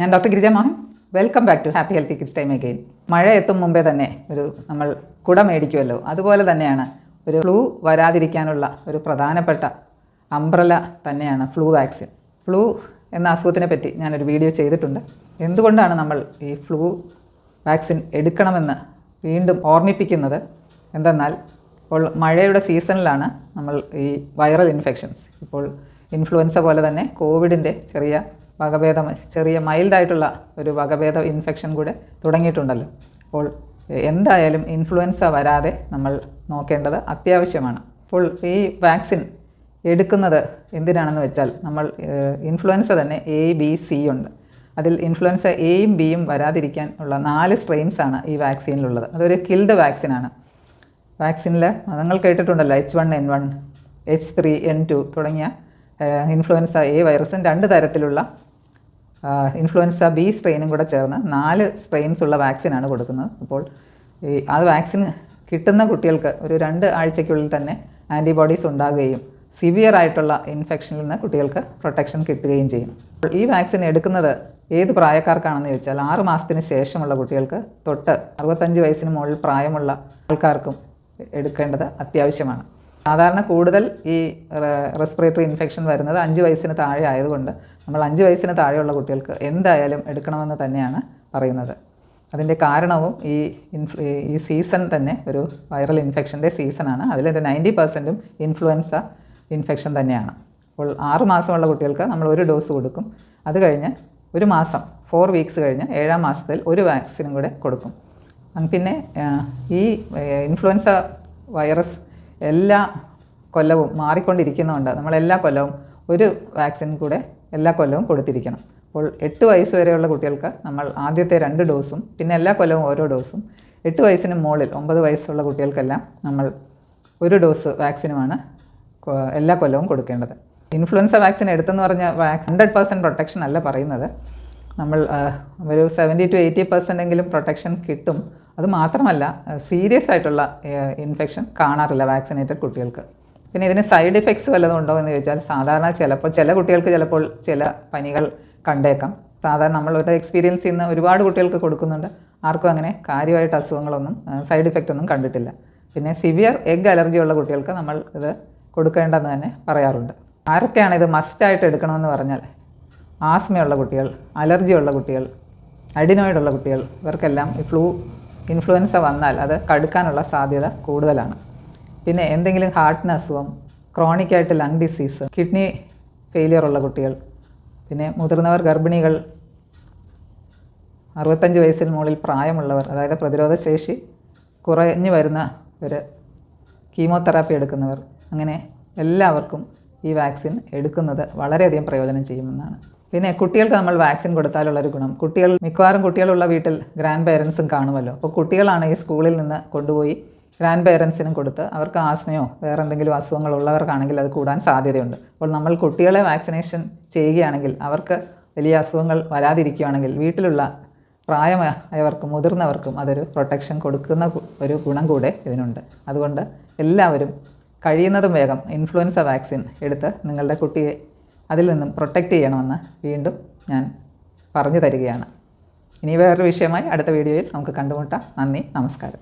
ഞാൻ doctor Girija Mohan. Welcome back to happy healthy kids time again. മഴ എത്തും മുമ്പേ തന്നെ നമ്മൾ കുട മേടിക്കുമല്ലോ, അതുപോലെ തന്നെയാണ് ഒരു ഫ്ലൂ വരാതിരിക്കാനുള്ള ഒരു പ്രധാനപ്പെട്ട അംബ്രല തന്നെയാണ് ഫ്ലൂ വാക്സിൻ. ഫ്ലൂ എന്ന അസുഖത്തിനെ പറ്റി ഞാനൊരു വീഡിയോ ചെയ്തിട്ടുണ്ട്. എന്തുകൊണ്ടാണ് നമ്മൾ ഈ ഫ്ലൂ വാക്സിൻ എടുക്കണമെന്ന് വീണ്ടും ഓർമ്മിപ്പിക്കുന്നത് എന്തെന്നാൽ, ഇപ്പോൾ മഴയുടെ സീസണിലാണ് നമ്മൾ ഈ വൈറൽ ഇൻഫെക്ഷൻസ്, ഇപ്പോൾ ഇൻഫ്ലുവൻസ പോലെ തന്നെ കോവിഡിൻ്റെ ചെറിയ മൈൽഡായിട്ടുള്ള ഒരു വകഭേദ ഇൻഫെക്ഷൻ കൂടെ തുടങ്ങിയിട്ടുണ്ടല്ലോ. അപ്പോൾ എന്തായാലും ഇൻഫ്ലുവൻസ വരാതെ നമ്മൾ നോക്കേണ്ടത് അത്യാവശ്യമാണ്. അപ്പോൾ ഈ വാക്സിൻ എടുക്കുന്നത് എന്തിനാണെന്ന് വെച്ചാൽ, നമ്മൾ ഇൻഫ്ലുവൻസ തന്നെ എ, ബി, സി ഉണ്ട്. അതിൽ ഇൻഫ്ലുവൻസ എയും ബിയും വരാതിരിക്കാൻ ഉള്ള 4 സ്ട്രെയിൻസാണ് ഈ വാക്സിനിലുള്ളത്. അതൊരു കിൽഡ് വാക്സിനാണ്. വാക്സിനിൽ നിങ്ങൾ കേട്ടിട്ടുണ്ടല്ലോ, H1N1, H3N2 തുടങ്ങിയ ഇൻഫ്ലുവൻസ എ വൈറസും 2 തരത്തിലുള്ള ഇൻഫ്ലുവൻസ ബി സ്ട്രെയിനും കൂടെ ചേർന്ന് 4 സ്ട്രെയിൻസ് ഉള്ള വാക്സിനാണ് കൊടുക്കുന്നത്. അപ്പോൾ ആ വാക്സിൻ കിട്ടുന്ന കുട്ടികൾക്ക് ഒരു 2 ആഴ്ചയ്ക്കുള്ളിൽ തന്നെ ആൻറ്റിബോഡീസ് ഉണ്ടാകുകയും സിവിയർ ആയിട്ടുള്ള ഇൻഫെക്ഷനിൽ നിന്ന് കുട്ടികൾക്ക് പ്രൊട്ടക്ഷൻ കിട്ടുകയും ചെയ്യും. അപ്പോൾ ഈ വാക്സിൻ എടുക്കുന്നത് ഏത് പ്രായക്കാർക്കാണെന്ന് ചോദിച്ചാൽ, 6 മാസത്തിന് ശേഷമുള്ള കുട്ടികൾക്ക് തൊട്ട് 65 വയസ്സിന് മുകളിൽ പ്രായമുള്ള ആൾക്കാർക്കും എടുക്കേണ്ടത് അത്യാവശ്യമാണ്. സാധാരണ കൂടുതൽ ഈ റെസ്പിറേറ്ററി ഇൻഫെക്ഷൻ വരുന്നത് 5 വയസ്സിന് താഴെ ആയതുകൊണ്ട് നമ്മൾ 5 വയസ്സിന് താഴെയുള്ള കുട്ടികൾക്ക് എന്തായാലും എടുക്കണമെന്ന് തന്നെയാണ് പറയുന്നത്. അതിൻ്റെ കാരണവും ഈ സീസൺ തന്നെ ഒരു വൈറൽ ഇൻഫെക്ഷൻ്റെ സീസണാണ്. അതിലൊരു 90% ഇൻഫ്ലുവൻസ ഇൻഫെക്ഷൻ തന്നെയാണ്. അപ്പോൾ 6 മാസമുള്ള കുട്ടികൾക്ക് നമ്മൾ 1 ഡോസ് കൊടുക്കും. അത് കഴിഞ്ഞ് 1 മാസം 4 വീക്സ് കഴിഞ്ഞ് 7ാം മാസത്തിൽ ഒരു വാക്സിനും കൂടെ കൊടുക്കും. പിന്നെ ഈ ഇൻഫ്ലുവൻസ വൈറസ് എല്ലാ കൊല്ലവും മാറിക്കൊണ്ടിരിക്കുന്നതുകൊണ്ട് നമ്മൾ എല്ലാ കൊല്ലവും ഒരു വാക്സിൻ കൂടെ എല്ലാ കൊല്ലവും കൊടുത്തിരിക്കണം. അപ്പോൾ 8 വയസ്സ് വരെയുള്ള കുട്ടികൾക്ക് നമ്മൾ ആദ്യത്തെ 2 ഡോസും പിന്നെ എല്ലാ കൊല്ലവും ഓരോ ഡോസും, 8 വയസ്സിന് മുകളിൽ 9 വയസ്സുള്ള കുട്ടികൾക്കെല്ലാം നമ്മൾ 1 ഡോസ് വാക്സിനുമാണ് എല്ലാ കൊല്ലവും കൊടുക്കേണ്ടത്. ഇൻഫ്ലുവൻസ വാക്സിൻ എടുത്തെന്ന് പറഞ്ഞാൽ 100% പ്രൊട്ടക്ഷൻ അല്ല പറയുന്നത്. നമ്മൾ ഒരു 70 to 80% എങ്കിലും പ്രൊട്ടക്ഷൻ കിട്ടും. അത് മാത്രമല്ല, സീരിയസ് ആയിട്ടുള്ള ഇൻഫെക്ഷൻ കാണാറില്ല വാക്സിനേറ്റഡ് കുട്ടികൾക്ക്. പിന്നെ ഇതിന് സൈഡ് ഇഫക്ട്സ് വല്ലതും ഉണ്ടോ എന്ന് ചോദിച്ചാൽ, സാധാരണ ചില കുട്ടികൾക്ക് ചില പനികൾ കണ്ടേക്കാം. സാധാരണ നമ്മളൊരു എക്സ്പീരിയൻസ് ചെയ്യുന്ന ഒരുപാട് കുട്ടികൾക്ക് കൊടുക്കുന്നുണ്ട്. ആർക്കും അങ്ങനെ കാര്യമായിട്ട് അസുഖങ്ങളൊന്നും സൈഡ് ഇഫക്റ്റ് ഒന്നും കണ്ടിട്ടില്ല. പിന്നെ സിവിയർ എഗ് അലർജി ഉള്ള കുട്ടികൾക്ക് നമ്മൾ ഇത് കൊടുക്കേണ്ടെന്ന് തന്നെ പറയാറുണ്ട്. ആരൊക്കെയാണ് ഇത് മസ്റ്റായിട്ട് എടുക്കണമെന്ന് പറഞ്ഞാൽ, ആസ്മയുള്ള കുട്ടികൾ, അലർജിയുള്ള കുട്ടികൾ, അഡിനോയിഡുള്ള കുട്ടികൾ, ഇവർക്കെല്ലാം ഈ ഇൻഫ്ലുവൻസ വന്നാൽ അത് കടുക്കാനുള്ള സാധ്യത കൂടുതലാണ്. പിന്നെ എന്തെങ്കിലും ഹാർട്ടിന് അസുഖം, ക്രോണിക്കായിട്ട് ലങ് ഡിസീസ്, കിഡ്നി ഫെയിലിയർ ഉള്ള കുട്ടികൾ, പിന്നെ മുതിർന്നവർ, ഗർഭിണികൾ, 65 വയസ്സിന് മുകളിൽ പ്രായമുള്ളവർ, അതായത് പ്രതിരോധശേഷി കുറഞ്ഞു വരുന്ന കീമോതെറാപ്പി എടുക്കുന്നവർ, അങ്ങനെ എല്ലാവർക്കും ഈ വാക്സിൻ എടുക്കുന്നത് വളരെയധികം പ്രയോജനം ചെയ്യുമെന്നാണ്. പിന്നെ കുട്ടികൾക്ക് നമ്മൾ വാക്സിൻ കൊടുത്താലുള്ളൊരു ഗുണം, മിക്കവാറും കുട്ടികളുള്ള വീട്ടിൽ ഗ്രാൻഡ് പേരൻസും കാണുമല്ലോ. അപ്പോൾ കുട്ടികളാണ് ഈ സ്കൂളിൽ നിന്ന് കൊണ്ടുപോയി ഗ്രാൻഡ് പേരൻസിനും കൊടുത്ത്, അവർക്ക് ആസ്മയോ വേറെ എന്തെങ്കിലും അസുഖങ്ങളുള്ളവർക്കാണെങ്കിൽ അത് കൂടാൻ സാധ്യതയുണ്ട്. അപ്പോൾ നമ്മൾ കുട്ടികളെ വാക്സിനേഷൻ ചെയ്യുകയാണെങ്കിൽ, അവർക്ക് വലിയ അസുഖങ്ങൾ വരാതിരിക്കുകയാണെങ്കിൽ, വീട്ടിലുള്ള പ്രായമായവർക്കും മുതിർന്നവർക്കും അതൊരു പ്രൊട്ടക്ഷൻ കൊടുക്കുന്ന ഒരു ഗുണം കൂടെ ഇതിനുണ്ട്. അതുകൊണ്ട് എല്ലാവരും കഴിയുന്നതും വേഗം ഇൻഫ്ലുവൻസ വാക്സിൻ എടുത്ത് നിങ്ങളുടെ കുട്ടിയെ അതിൽ നിന്നും പ്രൊട്ടക്റ്റ് ചെയ്യണമെന്ന് വീണ്ടും ഞാൻ പറഞ്ഞു തരികയാണ്. ഇനി വേറൊരു വിഷയമായി അടുത്ത വീഡിയോയിൽ നമുക്ക് കണ്ടുമുട്ടാം. നന്ദി, നമസ്കാരം.